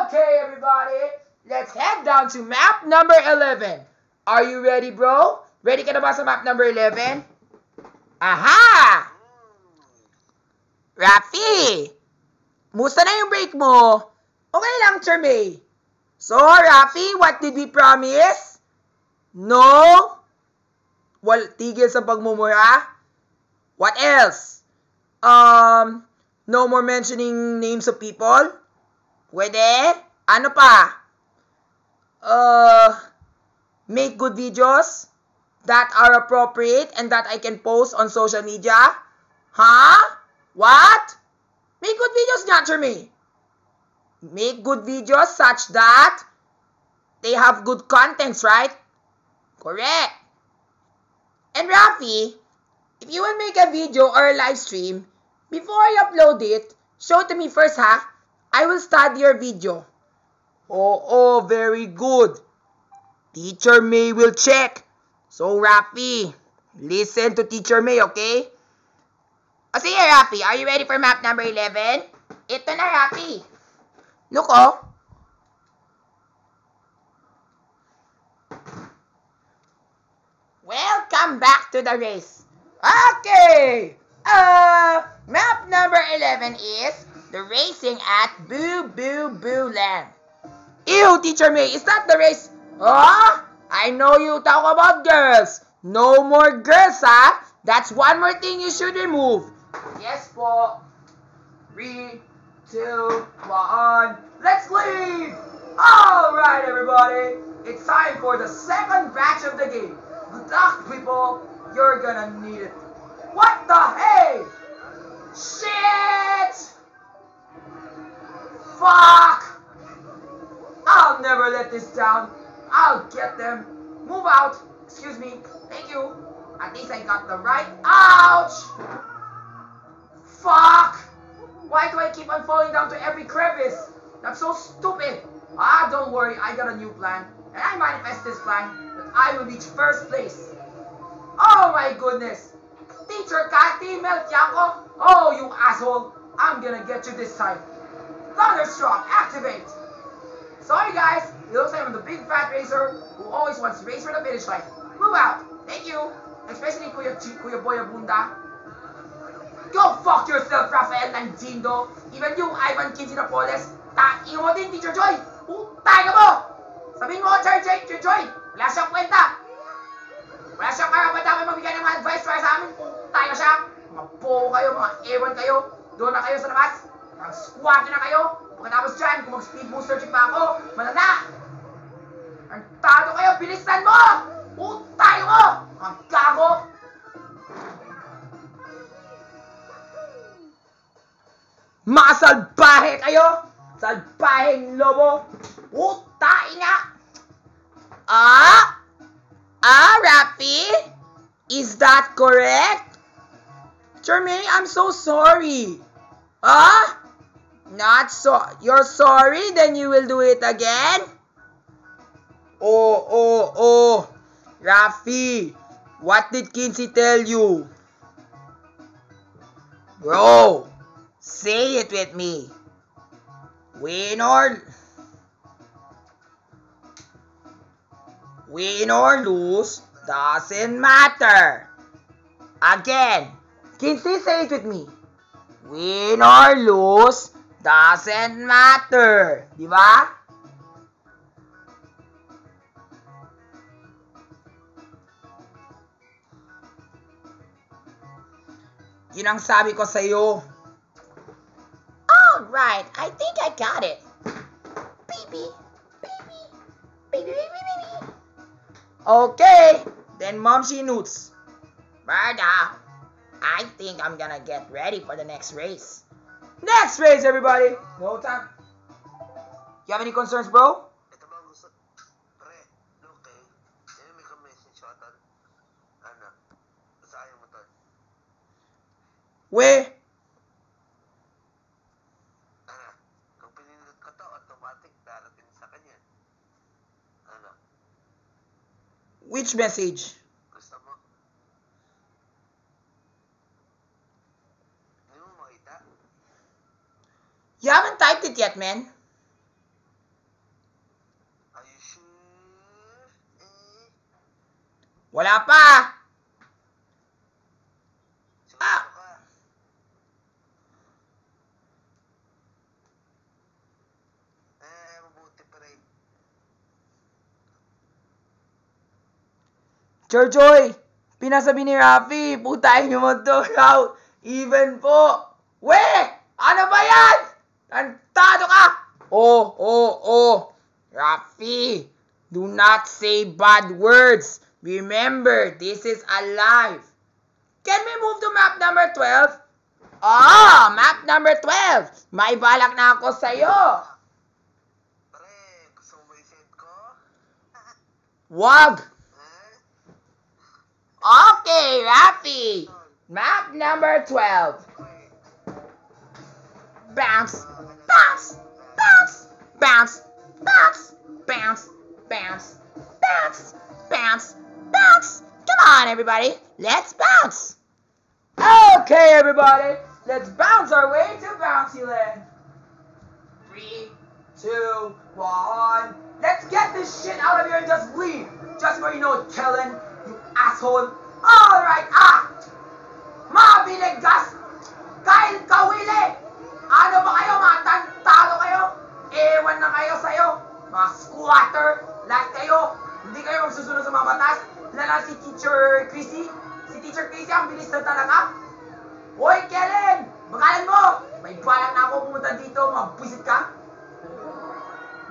Okay, everybody, let's head down to map number 11. Are you ready, bro? Ready ka na ba sa map number 11? Aha! Rafi! Musta na yung break mo? Okay lang, Chermay. So, Rafi, what did we promise? No? Tigil sa pagmumura? What else? No more mentioning names of people? Pwede? Ano pa? Make good videos that are appropriate and that I can post on social media? Huh? What? Make good videos nga, Chermay. Make good videos such that they have good contents, right? Correct. And Rafi, if you will make a video or a live stream, before I upload it, show it to me first, ha? I will study your video. Oh, very good. Teacher May will check. So, Rafi, listen to Teacher May, okay? O sige, Rafi, are you ready for map number 11? Ito na, Rafi. Look, oh. Welcome back to the race. Okay. Map number 11 is the racing at Boo Boo Boo Land. Ew, Teacher May, is that the race? Oh, I know you talk about girls. No more girls, ha? That's one more thing you should remove. Yes po. 3, 2, 1. Let's leave! Alright, everybody. It's time for the second batch of the game. Good luck, people. You're gonna need it. What the hey? Shit! Fuck! I'll never let this down. I'll get them. Move out. Excuse me. Thank you. At least I got the right. Ouch! Fuck! Why do I keep on falling down to every crevice? That's so stupid. Don't worry. I got a new plan. And I manifest this plan that I will reach first place. Oh my goodness. Teacher Cathy Melchiako. Oh, you asshole. I'm gonna get you this time. Thunderstruck, activate. Sorry guys, it looks like I'm the big fat racer who always wants to race for the finish line. Move out. Thank you. Especially Kuya Boya Bunda. Go fuck yourself, Rafael Nanjindo. Even you, Ivan Quintinapoles. Taing mo din, Teacher Joy. Putay ka mo. Sabihin mo, Teacher Joy. Wala siyang kwenta. Wala siyang karapat-dapat magbigay ng mga advice para sa amin. Putay ka siya. Mga boho kayo, mga ewan kayo. Doon na kayo sa labas. Ang squat na kayo. Pagkatapos dyan, kung mag-speed booster chip pa ako, malala! Ang tado kayo, bilisan mo! Utay mo! Ang gago! Mga salbahe kayo! Salbaheng lobo! Utay nga! Rafi? Is that correct? Chermay, I'm so sorry. Not so. You're sorry? Then you will do it again? Oh. Rafi, what did Kinsey tell you? Bro, say it with me. Win or lose doesn't matter. Again, Kinsey, say it with me. Win or lose doesn't matter. Di ba? Yun ang sabi ko sa'yo. Alright, I think I got it. Baby. Okay, then Mom, she noots. Berta, I think I'm gonna get ready for the next race. Next race, everybody! No time. You have any concerns, bro? Ito ba gusto? Pre, okay. May ka-message sa atan. Ano? Sayang mo to. Where? Kung pinindot ka to, automatic darating sa kanya. Ano? Which message? Gusto mo? Hindi mo makita? You haven't typed it yet, man. Wala pa. Ah. Mabuti pa rin. Churchoy, pinasabi ni Rafi, putahin nyo mag-out. Even po. Weh! Ano ba yan? Tantado ka! Oh. Rafi, do not say bad words. Remember, this is alive. Can we move to map number 12? Oh, map number 12. May balak na ako sa'yo. Pare, gusto mo i-send ko? Wag. Okay, Rafi. Map number 12. Bounce, bounce, bounce, bounce, bounce, bounce, bounce, bounce, bounce, bounce. Come on, everybody. Let's bounce. Okay, everybody. Let's bounce our way to Bouncyland. 3, 2, 1. Let's get this shit out of here and just leave. Just so you know, Kellen, you asshole. Alright, mga binigas, Kyle Kawili. Ano ba kayo, mga tantado kayo? Ewan na kayo sa'yo. Mga squatter, lahat kayo. Hindi kayo magsusunod sa mga batas. Lala si Teacher Chrissy. Si Teacher Chrissy ang bilis na talaga. Hoy, Kellen! Bakalan mo! May balak na ako pumunta dito. Mabwisit ka?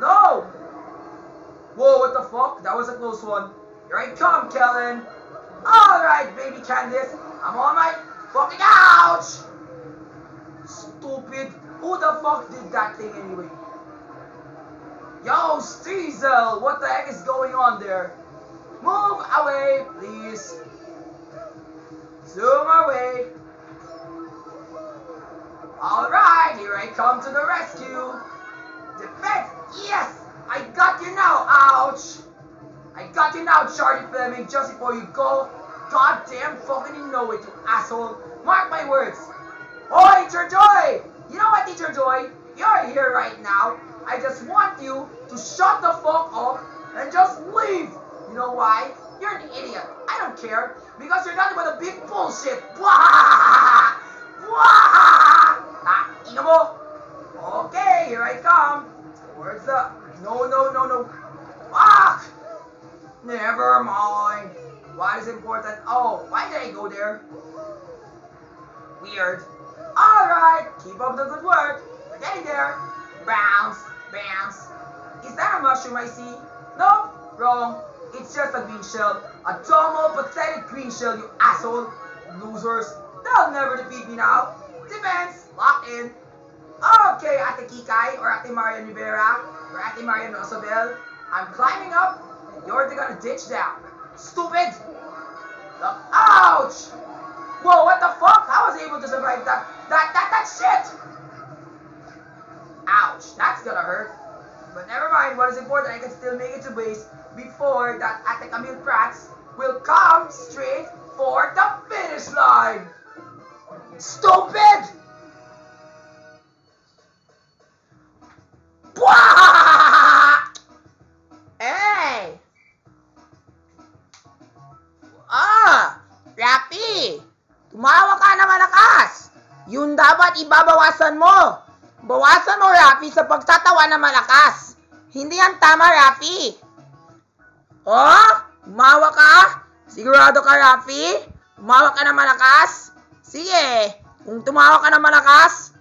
No! Whoa, what the fuck? That was a close one. Here I come, Kellen. Alright, baby Candice. I'm on my fucking ouch! Stupid. Who the fuck did that thing anyway? Yo, Steezel! What the heck is going on there? Move away, please. Zoom away. Alright, here I come to the rescue. Defense! Yes! I got you now, ouch! I got you now, Charlie Fleming, just before you go. Goddamn fucking you know it, you asshole. Mark my words. Oh, Teacher Joy! You know what, Teacher Joy? You're here right now. I just want you to shut the fuck up and just leave. You know why? You're an idiot. I don't care. Because you're nothing but a big bullshit. Bwah! Bwah! Ina mo. Okay, here I come. Where's the... No. Fuck! Never mind. What is important? Oh, why did I go there? Weird. Alright, keep up the good work. We're getting there. Bounce, bounce. Is that a mushroom I see? No, wrong. It's just a green shell. A dumb old pathetic green shell, you asshole. Losers. They'll never defeat me now. Defense, locked in. Okay, Ate Kikay, or Ate Marian Rivera, or Ate Marian Rosabel. I'm climbing up, and you're gonna ditch down. Stupid! Ouch! Whoa, what the fuck? How was I able to survive that shit? Ouch, that's gonna hurt. But never mind, what is important, I can still make it to base before that Ate Camille Prats will come straight for the finish line. Stupid! Hey! Rapi! Tumawa ka na malakas! Yun dapat ibabawasan mo! Bawasan mo, Rapi, sa pagtatawa na malakas! Hindi yan tama, Rapi! Oh? Tumawa ka? Sigurado ka, Rapi? Tumawa ka na malakas? Sige! Kung tumawa ka na malakas,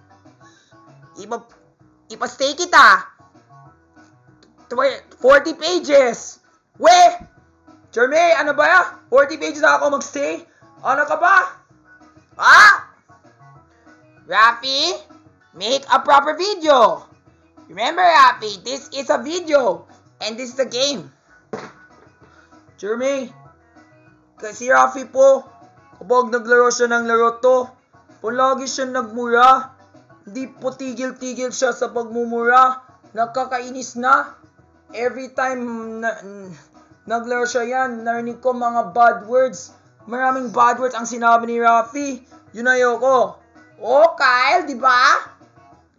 ipastay kita! 40 pages! Weh! Jermaine, ano ba ya? 40 pages na ako magstay? Ano ka ba? Rafi, make a proper video. Remember, Rafi, this is a video. And this is a game. Jermaine, kasi Rafi po, kapag naglaro siya ng laro to, palagi siya nagmura. Hindi po tigil-tigil siya sa pagmumura. Nakakainis na. Every time naglaro siya yan, narinig ko mga bad words. Maraming bad words ang sinabi ni Rafi. Yun ayoko. Oh, Kyle, di ba?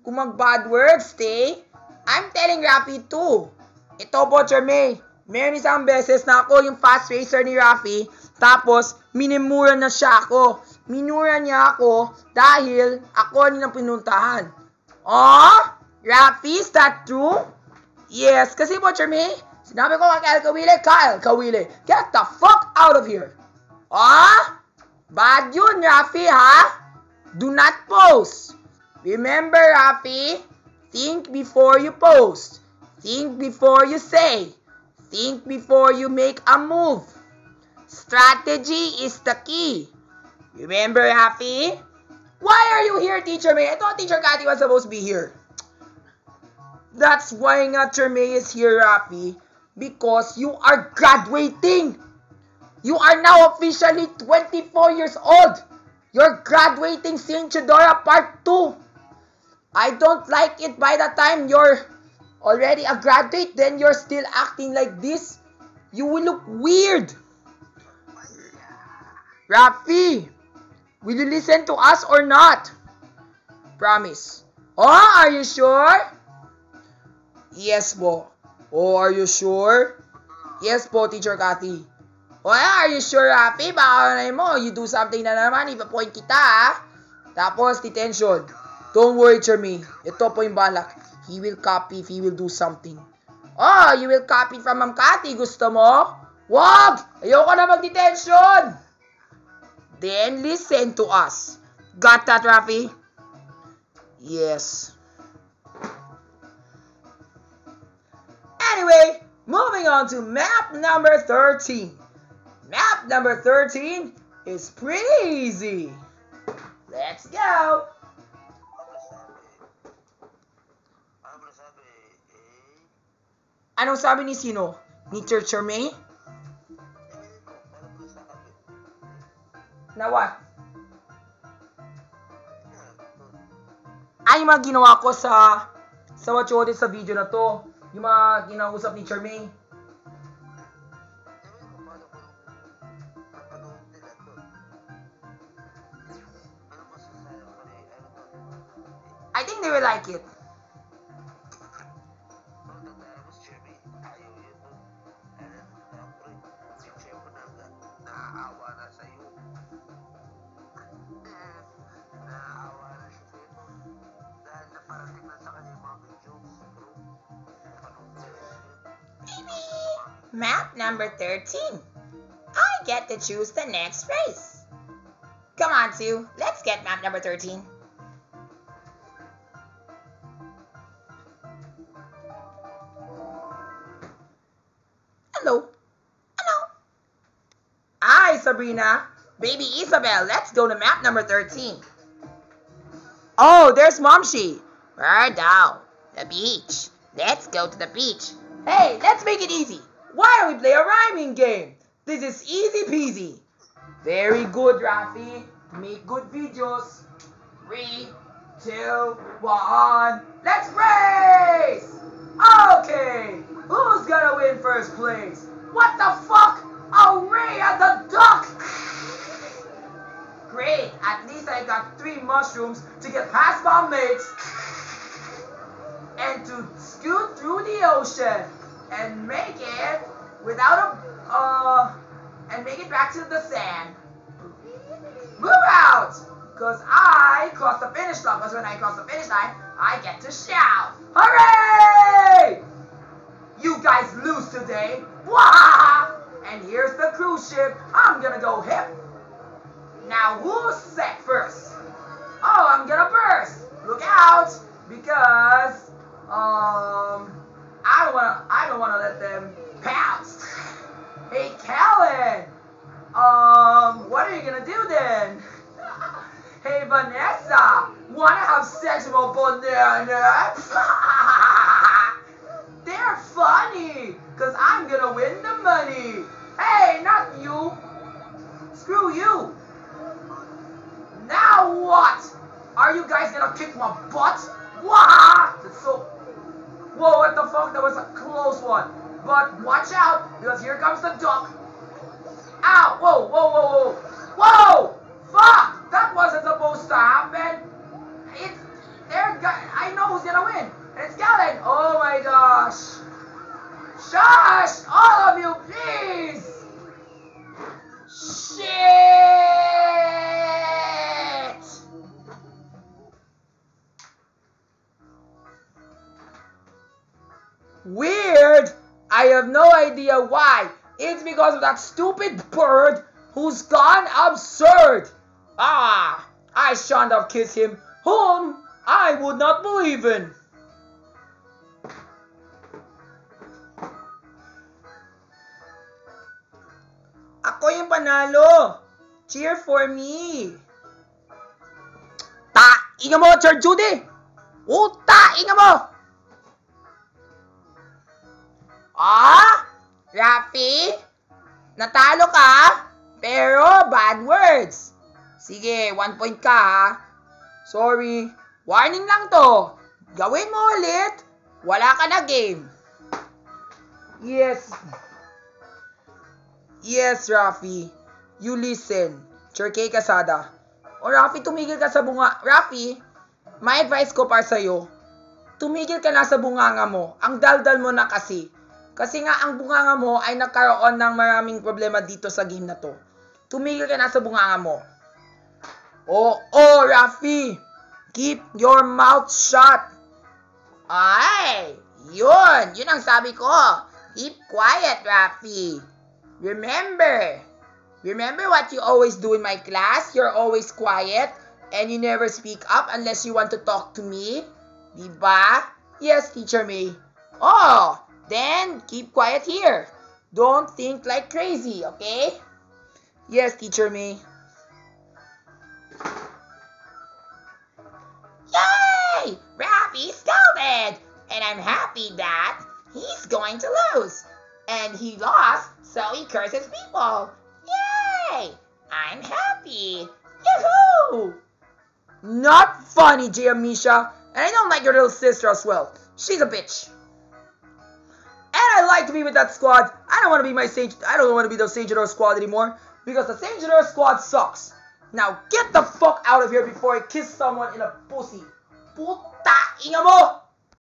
Kung mag-bad words, stay. I'm telling Rafi too. Ito po, Jermaine. Meron isang beses na ako yung fast racer ni Rafi, tapos minimura na siya ako. Minura niya ako dahil ako rin ang pinuntahan. Oh? Rafi, is that true? Yes, kasi po, Jermaine, sinabi ko kay Kyle Kawile, get the fuck out of here. Oh? Bad yun, Rafi, ha? Do not post. Remember, Rafi, think before you post. Think before you say. Think before you make a move. Strategy is the key. Remember, Rafi? Why are you here, Teacher May? I thought Teacher Cathy was supposed to be here. That's why nga Teacher May is here, Rafi. Because you are graduating. You are now officially 24 years old. You're graduating St. Chidora Part 2. I don't like it by the time you're already a graduate, then you're still acting like this. You will look weird. Rafi, will you listen to us or not? Promise. Oh, are you sure? Yes po. Oh, are you sure? Yes po, Teacher Cathy. Oh, are you sure, Rafi? Baka na mo, you do something na naman, ipa-point kita, ha? Tapos, detention. Don't worry, Jeremy. Ito po yung balak. He will copy if he will do something. Oh, you will copy from Ma'am Cathy. Gusto mo? Wag! Ayoko na mag-detention! Then, listen to us. Got that, Rafi? Yes. Anyway, moving on to map number 13. Map number 13 is pretty easy. Let's go! Anong sabi ni sino? Ni Teacher May? Na what? Ay, yung mga ginawa ko sa what you sa video na to. Yung mga ginausap ni Teacher May. I think they will like it. Map number 13. I get to choose the next race. Come on, Sue. Let's get map number 13. Hello. Hello. Hi, Sabrina. Baby Isabel, let's go to map number 13. Oh, there's Momshi. We're down. The beach. Let's go to the beach. Hey, let's make it easy. Why don't we play a rhyming game? This is easy peasy. Very good, Rafi. Make good videos. 3, 2, 1. Let's race! Okay, who's gonna win first place? What the fuck? Aurea the duck! Great, at least I got 3 mushrooms to get past my mates and to scoot through the ocean and make it without and make it back to the sand. Move out! Because I crossed the finish line. Because when I cross the finish line, I get to shout. Hooray! You guys lose today. Wah! And here's the cruise ship. I'm gonna go hip. Now who's set first? Oh, I'm gonna burst. Look out! Because I don't wanna let them pounce. Hey, Kellen! What are you gonna do then? Hey, Vanessa! Wanna have sex with a banana? They're funny! Cause I'm gonna win the money! Hey, not you! Screw you! Now what? Are you guys gonna kick my butt? Wah! That's so... Whoa, what the fuck? That was a close one. But watch out, because here comes the duck. Ow! Whoa, whoa, whoa, whoa. Whoa! Fuck! That wasn't supposed to happen. I know who's gonna win. And it's Galen. Oh my gosh. Shush! All you, please! Shit! Weird! I have no idea why. It's because of that stupid bird who's gone absurd. Ah, I shan't have kissed him, whom I would not believe in. Ako yung panalo. Cheer for me. Inga mo, Sir Judy. Inga mo. Rafi, natalo ka, pero bad words. Sige, 1 point ka ha. Sorry, warning lang to. Gawin mo ulit, wala ka na game. Yes, Rafi. You listen. Cherkey Casada. O Rafi, tumigil ka sa bunga. Rafi, my advice ko para sa'yo, tumigil ka na sa bunganga mo. Ang daldal mo na kasi. Kasi nga, ang bunganga mo ay nagkaroon ng maraming problema dito sa game na to. Tumigil ka na sa bunganga mo. Rafi. Keep your mouth shut. Ay, yun ang sabi ko. Keep quiet, Rafi. Remember what you always do in my class? You're always quiet and you never speak up unless you want to talk to me. Diba? Yes, Teacher May. Then keep quiet here. Don't think like crazy, okay? Yes, Teacher May. Yay! Rafi scolded! And I'm happy that he's going to lose. And he lost, so he curses people. Yay! I'm happy. Yahoo! Not funny, Giamisha. And I don't like your little sister as well. She's a bitch. And I like to be with that squad. I don't want to be the Saint Genore squad anymore. Because the Saint Genore squad sucks. Now get the fuck out of here before I kiss someone in a pussy. Puta inga mo!